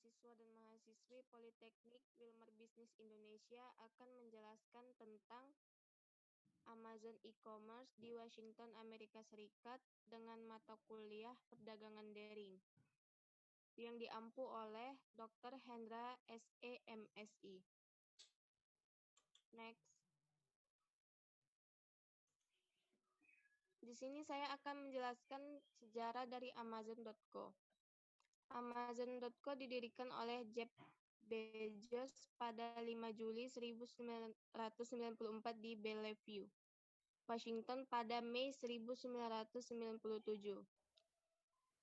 mahasiswa dan mahasiswi Politeknik Wilmer Bisnis Indonesia akan menjelaskan tentang Amazon e-commerce di Washington, Amerika Serikat dengan mata kuliah perdagangan daring yang diampu oleh Dr. Hendra SE MSI. Next. Di sini saya akan menjelaskan sejarah dari Amazon.co. Amazon.co didirikan oleh Jeff Bezos pada 5 Juli 1994 di Bellevue, Washington pada Mei 1997.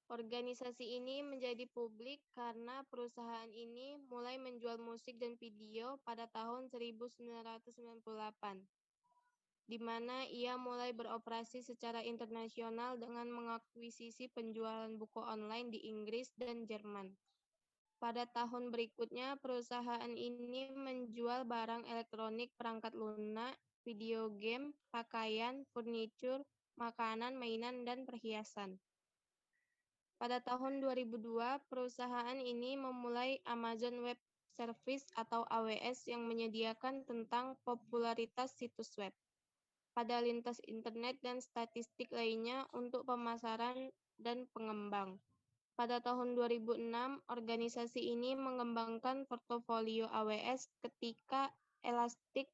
Organisasi ini menjadi publik karena perusahaan ini mulai menjual musik dan video pada tahun 1998, di mana ia mulai beroperasi secara internasional dengan mengakuisisi penjualan buku online di Inggris dan Jerman. Pada tahun berikutnya, perusahaan ini menjual barang elektronik, perangkat lunak, video game, pakaian, furniture, makanan, mainan, dan perhiasan. Pada tahun 2002, perusahaan ini memulai Amazon Web Service atau AWS yang menyediakan tentang popularitas situs web pada lintas internet dan statistik lainnya untuk pemasaran dan pengembang. Pada tahun 2006, organisasi ini mengembangkan portofolio AWS ketika Elastic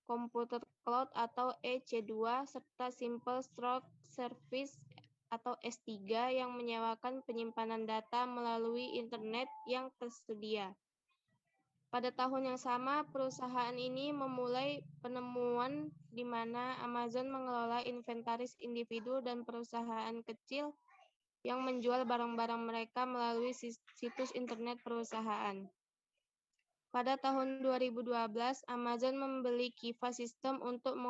Computer Cloud atau EC2 serta Simple Storage Service atau S3 yang menyewakan penyimpanan data melalui internet yang tersedia. Pada tahun yang sama, perusahaan ini memulai penemuan di mana Amazon mengelola inventaris individu dan perusahaan kecil yang menjual barang-barang mereka melalui situs internet perusahaan. Pada tahun 2012, Amazon membeli Kiva System untuk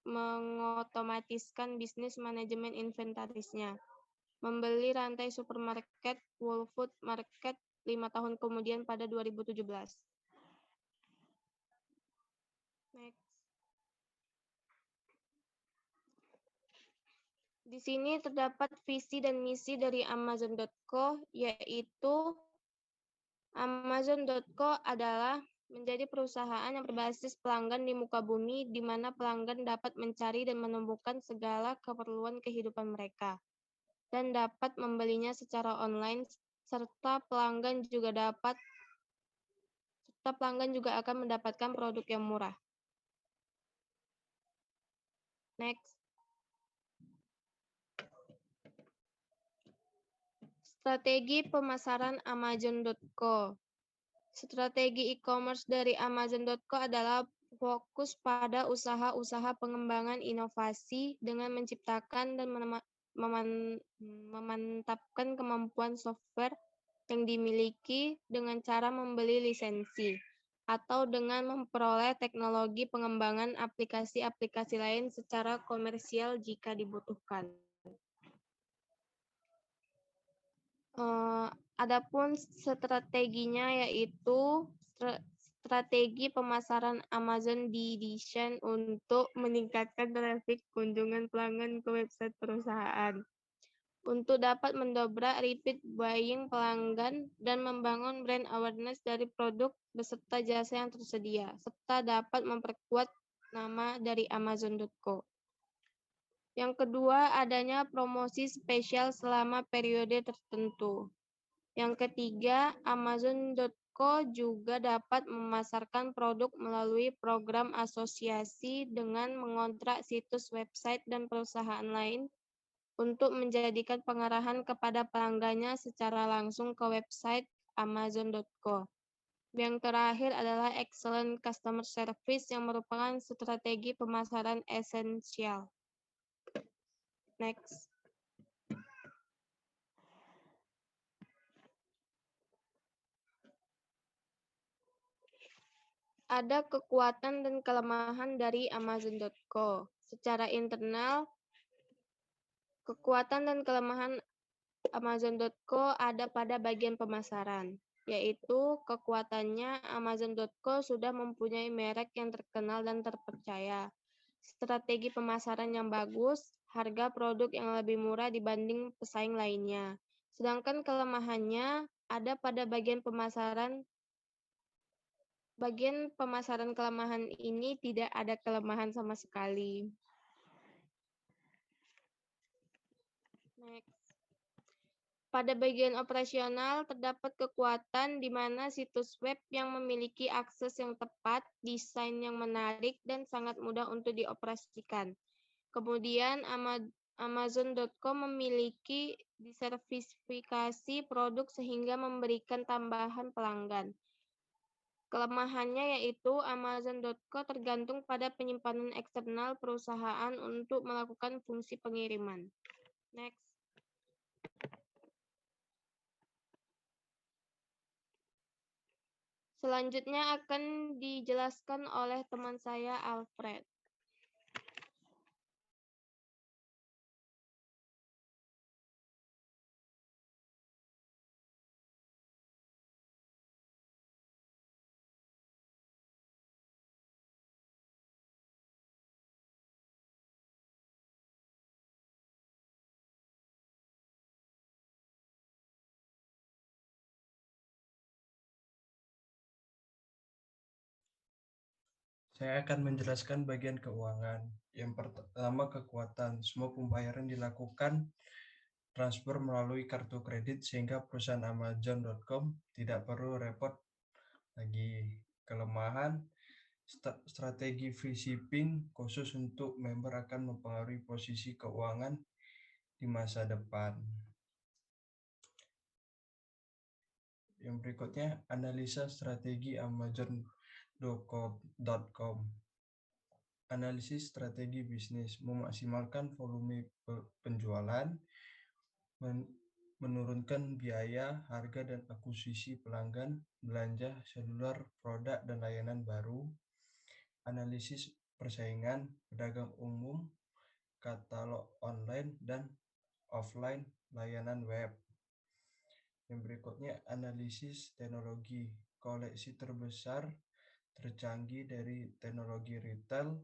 mengotomatiskan bisnis manajemen inventarisnya. Membeli rantai supermarket Whole Foods Market 5 tahun kemudian pada 2017. Next. Di sini terdapat visi dan misi dari Amazon.co, yaitu Amazon.co adalah menjadi perusahaan yang berbasis pelanggan di muka bumi, di mana pelanggan dapat mencari dan menemukan segala keperluan kehidupan mereka, dan dapat membelinya secara online, serta pelanggan juga akan mendapatkan produk yang murah. Next. Strategi pemasaran Amazon.co. Strategi e-commerce dari Amazon.co adalah fokus pada usaha-usaha pengembangan inovasi dengan menciptakan dan memantapkan kemampuan software yang dimiliki dengan cara membeli lisensi, atau dengan memperoleh teknologi pengembangan aplikasi-aplikasi lain secara komersial jika dibutuhkan. Adapun strateginya yaitu strategi pemasaran Amazon didesain untuk meningkatkan trafik kunjungan pelanggan ke website perusahaan, untuk dapat mendobrak repeat buying pelanggan dan membangun brand awareness dari produk beserta jasa yang tersedia, serta dapat memperkuat nama dari Amazon.co. Yang kedua, adanya promosi spesial selama periode tertentu. Yang ketiga, Amazon.co juga dapat memasarkan produk melalui program asosiasi dengan mengontrak situs website dan perusahaan lain untuk menjadikan pengarahan kepada pelanggannya secara langsung ke website Amazon.co. Yang terakhir adalah excellent customer service yang merupakan strategi pemasaran esensial. Next. Ada kekuatan dan kelemahan dari Amazon.co. Secara internal, kekuatan dan kelemahan Amazon.co ada pada bagian pemasaran, yaitu kekuatannya Amazon.co sudah mempunyai merek yang terkenal dan terpercaya, strategi pemasaran yang bagus, harga produk yang lebih murah dibanding pesaing lainnya, Sedangkan kelemahannya ada pada bagian pemasaran. Bagian pemasaran kelemahan ini tidak ada kelemahan sama sekali. Next. Pada bagian operasional, terdapat kekuatan di mana situs web yang memiliki akses yang tepat, desain yang menarik, dan sangat mudah untuk dioperasikan. Kemudian Amazon.com memiliki disertifikasi produk sehingga memberikan tambahan pelanggan. Kelemahannya yaitu Amazon.co tergantung pada penyimpanan eksternal perusahaan untuk melakukan fungsi pengiriman. Next. Selanjutnya akan dijelaskan oleh teman saya, Alfred. Saya akan menjelaskan bagian keuangan. Yang pertama, kekuatan. Semua pembayaran dilakukan transfer melalui kartu kredit sehingga perusahaan Amazon.com tidak perlu repot lagi. Kelemahan, strategi free shipping khusus untuk member akan mempengaruhi posisi keuangan di masa depan. Yang berikutnya, analisa strategi Amazon.com. Analisis strategi bisnis, memaksimalkan volume penjualan, menurunkan biaya, harga, dan akuisisi pelanggan, belanja seluler, produk dan layanan baru, analisis persaingan, pedagang umum, katalog online dan offline, layanan web. Yang berikutnya, analisis teknologi, koleksi terbesar tercanggih dari teknologi retail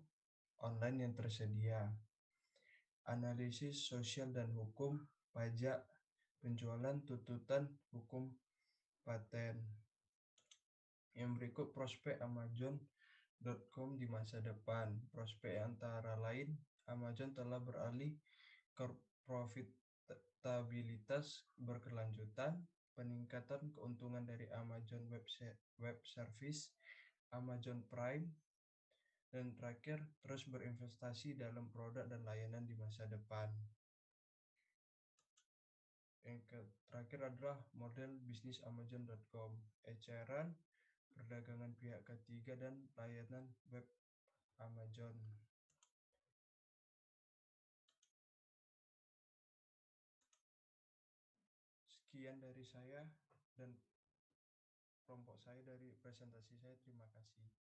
online yang tersedia. Analisis sosial dan hukum, pajak, penjualan, tuntutan, hukum, paten. Yang berikut prospek Amazon.com di masa depan. Prospek antara lain, Amazon telah beralih ke profitabilitas berkelanjutan, peningkatan keuntungan dari Amazon Web Service, Amazon Prime, dan terakhir terus berinvestasi dalam produk dan layanan di masa depan. Yang terakhir adalah model bisnis Amazon.com, eceran, perdagangan pihak ketiga, dan layanan web Amazon. Sekian dari saya dan kelompok saya dari presentasi saya. Terima kasih.